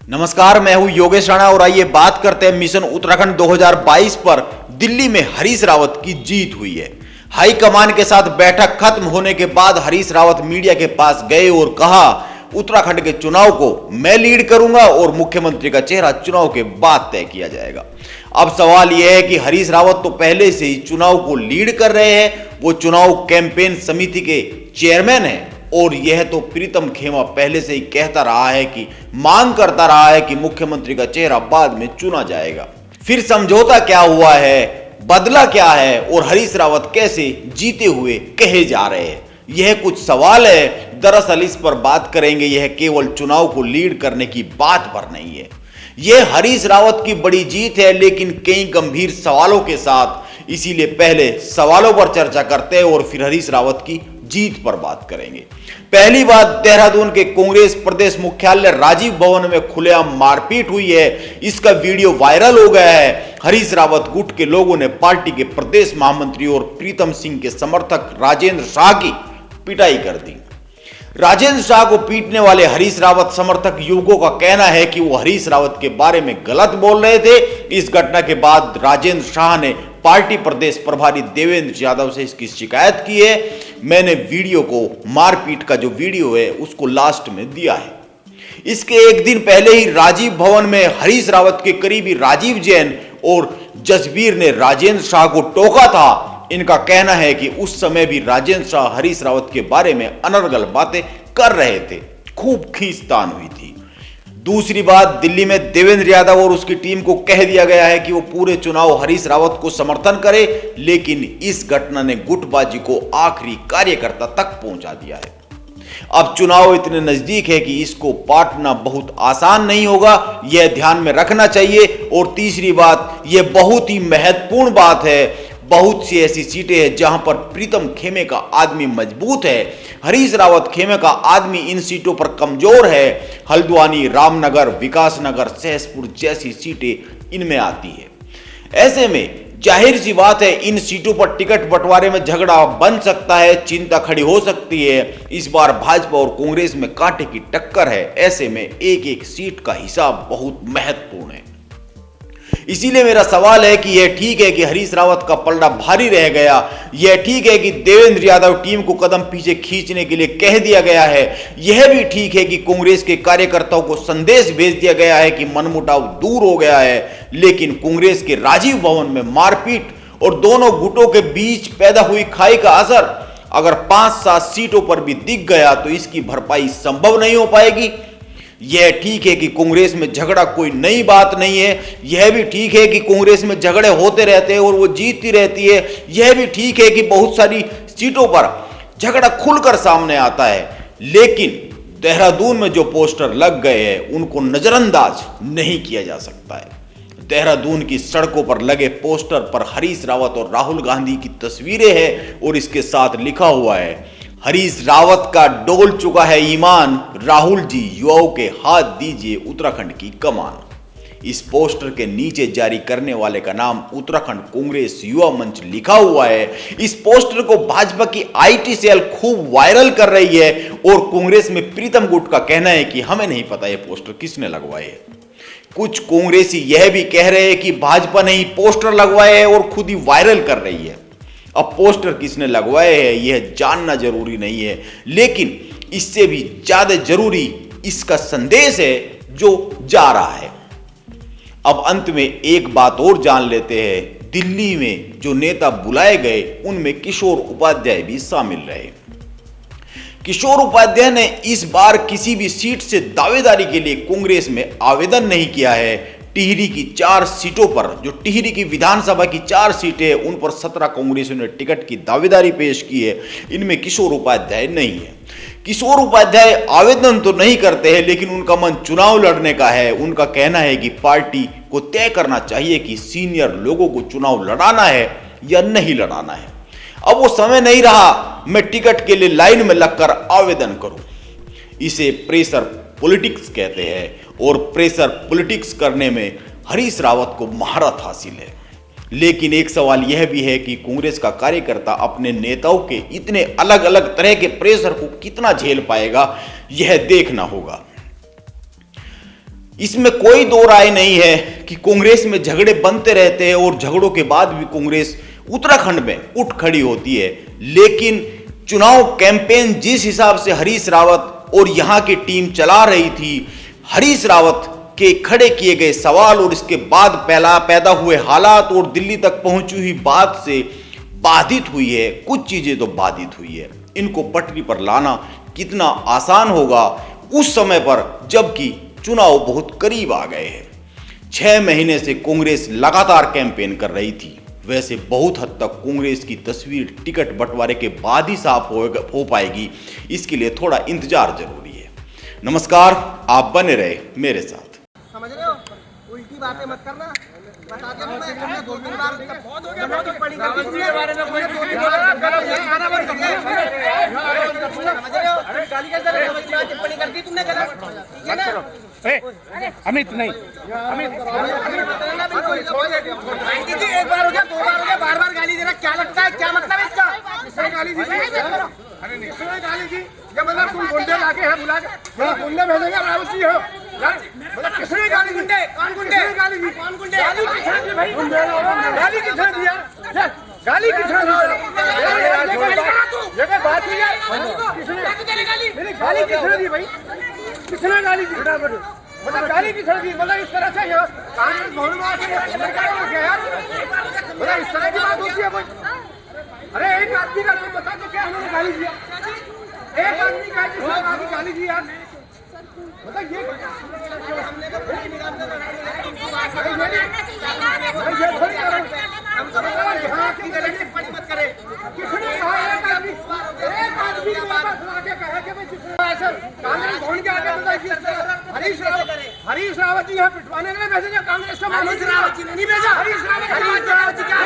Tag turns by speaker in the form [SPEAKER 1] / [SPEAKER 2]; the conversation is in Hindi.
[SPEAKER 1] नमस्कार, मैं हूं योगेश राणा और आइए बात करते हैं मिशन उत्तराखंड 2022 पर। दिल्ली में हरीश रावत की जीत हुई है। हाईकमान के साथ बैठक खत्म होने के बाद हरीश रावत मीडिया के पास गए और कहा, उत्तराखंड के चुनाव को मैं लीड करूंगा और मुख्यमंत्री का चेहरा चुनाव के बाद तय किया जाएगा। अब सवाल यह है कि हरीश रावत तो पहले से ही चुनाव को लीड कर रहे हैं, वो चुनाव कैंपेन समिति के चेयरमैन हैं और यह तो प्रीतम खेमा पहले से ही कहता रहा है कि मांग करता रहा है कि मुख्यमंत्री का चेहरा बाद में चुना जाएगा। फिर समझौता क्या हुआ है, बदला क्या है और हरीश रावत कैसे जीते हुए कहे जा रहे हैं, यह कुछ सवाल है। दरअसल इस पर बात करेंगे। यह केवल चुनाव को लीड करने की बात पर नहीं है, यह हरीश रावत की बड़ी जीत है, लेकिन कई गंभीर सवालों के साथ। इसीलिए पहले सवालों पर चर्चा करते हैं और फिर हरीश रावत की जीत पर बात करेंगे। पहली बात, देहरादून के कांग्रेस प्रदेश मुख्यालय राजीव भवन में खुलेआम मारपीट हुई है। इसका वीडियो वायरल हो गया है। हरीश रावत गुट के लोगों ने पार्टी के प्रदेश महामंत्री और प्रीतम सिंह के समर्थक राजेंद्र शाह की पिटाई कर दी। राजेंद्र शाह को पीटने वाले हरीश रावत समर्थक युवकों का कहना है कि वो हरीश रावत के बारे में गलत बोल रहे थे। इस घटना के बाद राजेंद्र शाह ने पार्टी प्रदेश प्रभारी देवेंद्र यादव से इसकी शिकायत की है। मैंने वीडियो को, मारपीट का जो वीडियो है उसको लास्ट में दिया है। इसके एक दिन पहले ही राजीव भवन में हरीश रावत के करीबी राजीव जैन और जसबीर ने राजेंद्र शाह को टोका था। इनका कहना है कि उस समय भी राजेंद्र शाह हरीश रावत के बारे में अनर्गल बातें कर रहे थे, खूब खींचतान हुई थी। दूसरी बात, दिल्ली में देवेंद्र यादव और उसकी टीम को कह दिया गया है कि वो पूरे चुनाव हरीश रावत को समर्थन करे, लेकिन इस घटना ने गुटबाजी को आखिरी कार्यकर्ता तक पहुंचा दिया है। अब चुनाव इतने नजदीक है कि इसको पाटना बहुत आसान नहीं होगा, यह ध्यान में रखना चाहिए। और तीसरी बात, यह बहुत ही महत्वपूर्ण बात है, बहुत सी ऐसी सीटें हैं जहां पर प्रीतम खेमे का आदमी मजबूत है, हरीश रावत खेमे का आदमी इन सीटों पर कमजोर है। हल्द्वानी, रामनगर, विकासनगर, सहसपुर जैसी सीटें इनमें आती है। ऐसे में जाहिर सी बात है, इन सीटों पर टिकट बंटवारे में झगड़ा बन सकता है, चिंता खड़ी हो सकती है। इस बार भाजपा और कांग्रेस में कांटे की टक्कर है। ऐसे में एक एक सीट का हिसाब बहुत महत्वपूर्ण है। इसीलिए मेरा सवाल है कि यह ठीक है कि हरीश रावत का पलड़ा भारी रह गया, यह ठीक है कि देवेंद्र यादव टीम को कदम पीछे खींचने के लिए कह दिया गया है, यह भी ठीक है कि कांग्रेस के कार्यकर्ताओं को संदेश भेज दिया गया है कि मनमुटाव दूर हो गया है। लेकिन कांग्रेस के राजीव भवन में मारपीट और दोनों गुटों के बीच पैदा हुई खाई का असर अगर 5-7 सीटों पर भी दिख गया तो इसकी भरपाई संभव नहीं हो पाएगी। यह ठीक है कि कांग्रेस में झगड़ा कोई नई बात नहीं है, यह भी ठीक है कि कांग्रेस में झगड़े होते रहते हैं और वो जीतती रहती है। यह भी ठीक है कि बहुत सारी सीटों पर झगड़ा खुलकर सामने आता है, लेकिन देहरादून में जो पोस्टर लग गए हैं उनको नजरअंदाज नहीं किया जा सकता है। देहरादून की सड़कों पर लगे पोस्टर पर हरीश रावत और राहुल गांधी की तस्वीरें हैं और इसके साथ लिखा हुआ है, हरीश रावत का डोल चुका है ईमान, राहुल जी युवाओं के हाथ दीजिए उत्तराखंड की कमान। इस पोस्टर के नीचे जारी करने वाले का नाम उत्तराखंड कांग्रेस युवा मंच लिखा हुआ है। इस पोस्टर को भाजपा की आईटी सेल खूब वायरल कर रही है और कांग्रेस में प्रीतम गुट का कहना है कि हमें नहीं पता यह पोस्टर किसने लगवाए है। कुछ कांग्रेसी यह भी कह रहे हैं कि भाजपा ने ही पोस्टर लगवाए हैं और खुद ही वायरल कर रही है। अब पोस्टर किसने लगवाए हैं यह जानना जरूरी नहीं है, लेकिन इससे भी ज्यादा जरूरी इसका संदेश है जो जा रहा है। अब अंत में एक बात और जान लेते हैं, दिल्ली में जो नेता बुलाए गए उनमें किशोर उपाध्याय भी शामिल रहे। किशोर उपाध्याय ने इस बार किसी भी सीट से दावेदारी के लिए कांग्रेस में आवेदन नहीं किया है। टिहरी की 4 सीटों पर, जो टिहरी की विधानसभा की 4 सीटें हैं, उन पर 17 कांग्रेसियों ने टिकट की दावेदारी पेश की है। इनमें किशोर उपाध्याय नहीं है। किशोर उपाध्याय आवेदन तो नहीं करते हैं, लेकिन उनका मन चुनाव लड़ने का है। उनका कहना है कि पार्टी को तय करना चाहिए कि सीनियर लोगों को चुनाव लड़ाना है या नहीं लड़ाना है। अब वो समय नहीं रहा मैं टिकट के लिए लाइन में लगकर आवेदन करूं। इसे प्रेशर पॉलिटिक्स कहते हैं और प्रेशर पॉलिटिक्स करने में हरीश रावत को महारत हासिल है। लेकिन एक सवाल यह भी है कि कांग्रेस का कार्यकर्ता अपने नेताओं के इतने अलग अलग तरह के प्रेशर को कितना झेल पाएगा, यह देखना होगा। इसमें कोई दो राय नहीं है कि कांग्रेस में झगड़े बनते रहते हैं और झगड़ों के बाद भी कांग्रेस उत्तराखंड में उठ खड़ी होती है। लेकिन चुनाव कैंपेन जिस हिसाब से हरीश रावत और यहां की टीम चला रही थी, हरीश रावत के खड़े किए गए सवाल और इसके बाद पैदा हुए हालात और दिल्ली तक पहुंची हुई बात से बाधित हुई है। कुछ चीजें तो बाधित हुई है। इनको पटरी पर लाना कितना आसान होगा उस समय पर, जबकि चुनाव बहुत करीब आ गए हैं। 6 महीने से कांग्रेस लगातार कैंपेन कर रही थी। वैसे बहुत हद तक कांग्रेस की तस्वीर टिकट बंटवारे के बाद ही साफ हो पाएगी। इसके लिए थोड़ा इंतजार जरूरी है। नमस्कार, आप बने रहे मेरे साथ।
[SPEAKER 2] समझ रहे हो, उल्टी बातें मत करना। बता दिया तुमने 2-3 बार बहुत हो गया टिप्पणी करती तुमने बारे में, कोई 2-3 बार गलत आना बंद कर दिया। समझ रहे हो, अरे गाली कैसे दे रहे हो, टिप्पणी करती तुमने गलत, ठीक है ना?
[SPEAKER 3] अमित नहीं, अमित
[SPEAKER 2] जी, एक बार हो गया, 2 बार हो गया, बार-बार गाली दे रहा, क्या लगता है, क्या मतलब है इसका?
[SPEAKER 3] किसने गाली दी? अरे किसने गाली दी? क्या मतलब तुम गुंडे लाके है बुला के, मतलब गुंडे भेजेंगे रावत जी हो यार, मतलब किसने गाली दी?
[SPEAKER 2] कौन गुंडे?
[SPEAKER 3] गाली दी?
[SPEAKER 2] कौन गुंडे?
[SPEAKER 3] गाली किसने दी भाई? गाली किसने दी यार? गाली किसने दी? ये क्या बात हुई है? किसने गाली किसने दी भाई? किसने गाली दी? मतलब गाली किसने दी? मतलब इस तरह से यार कांग्रेस भवन में आके क्या हो गया यार? मतलब इस तरह की बात होती है कोई? अरे एक आदमी का नाम बता दो क्या उन्होंने गाली दिया? एक आदमी का जिसने गाली दी यार, मतलब ये थोड़ी हम तो यहाँ की गलत टिप्पणी मत करें। किसने कहा एक आदमी को वापस लाके कहा कि भाई किसने ऐसा कांग्रेस भवन के आगे हरीश रावत जी यहाँ पिटवाने के लिए भेजेंगे कांग्रेस को? हरीश रावत जी ने नहीं भेजा। हरीश रावत जी क्या